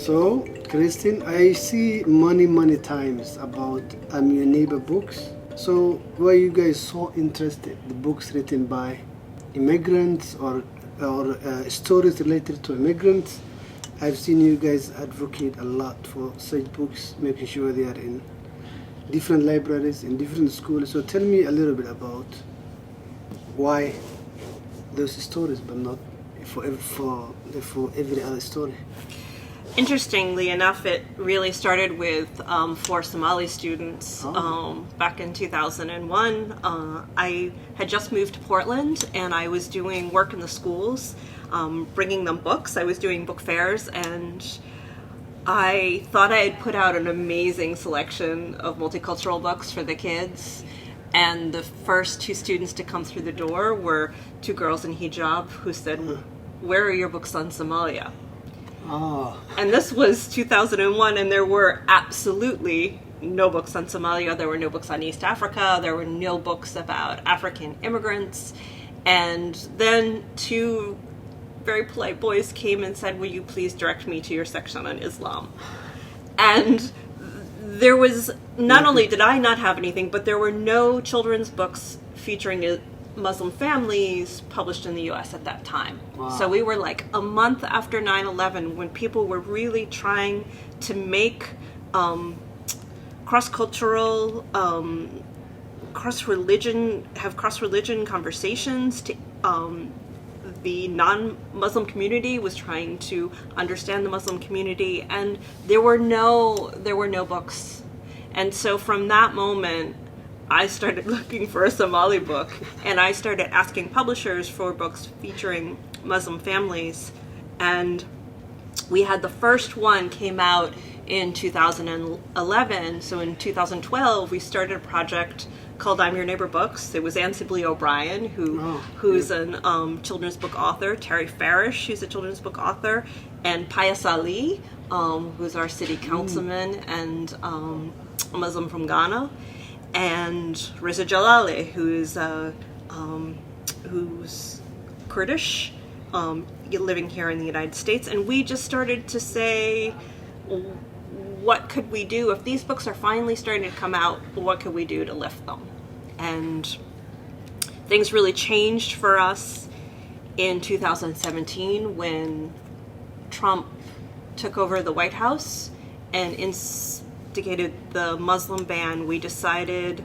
So, Kristen, I see many times about I'm Your Neighbor books. So, why you guys so interested? The books written by immigrants or stories related to immigrants. I've seen you guys advocate a lot for such books, making sure they are in different libraries, in different schools. So, tell me a little bit about why those stories, but not for every other story. Interestingly enough, it really started with 4 Somali students back in 2001. I had just moved to Portland, and I was doing work in the schools, bringing them books. I was doing book fairs, and I thought I had put out an amazing selection of multicultural books for the kids. And the first 2 students to come through the door were 2 girls in hijab who said, "Where are your books on Somalia?" Oh. And this was 2001, and there were absolutely no books on Somalia. There were no books on East Africa. There were no books about African immigrants. And then 2 very polite boys came and said, "Will you please direct me to your section on Islam?" And there was, not only did I not have anything, but there were no children's books featuring Muslim families published in the U.S. at that time. Wow. So we were like a month after 9/11, when people were really trying to make cross-cultural, cross-religion conversations. The non-Muslim community was trying to understand the Muslim community, and there were no books. And so from that moment, I started looking for a Somali book, and I started asking publishers for books featuring Muslim families. And we had the first one came out in 2011. So in 2012, we started a project called I'm Your Neighbor Books. It was Anne Sibley O'Brien, who's a children's book author, Terry Farish, who's a children's book author, and Pius Ali, who's our city councilman and a Muslim from Ghana, and Reza Jalali, who's Kurdish, living here in the United States. And we just started to say, what could we do if these books are finally starting to come out? What could we do to lift them? And things really changed for us in 2017 when Trump took over the White House and instigated the Muslim ban. We decided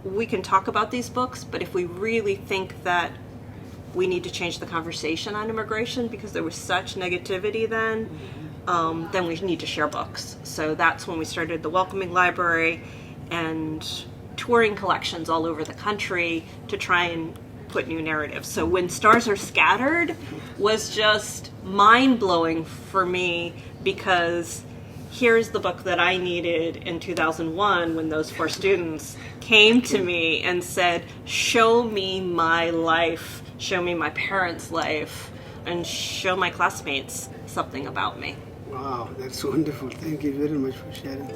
we can talk about these books, but if we really think that we need to change the conversation on immigration, because there was such negativity then we need to share books. So that's when we started the Welcoming Library and touring collections all over the country to try and put new narratives. So When Stars Are Scattered was just mind-blowing for me, because here's the book that I needed in 2001 when those 4 students came to me and said, "Show me my life, show me my parents' life, and show my classmates something about me." Wow, that's wonderful. Thank you very much for sharing.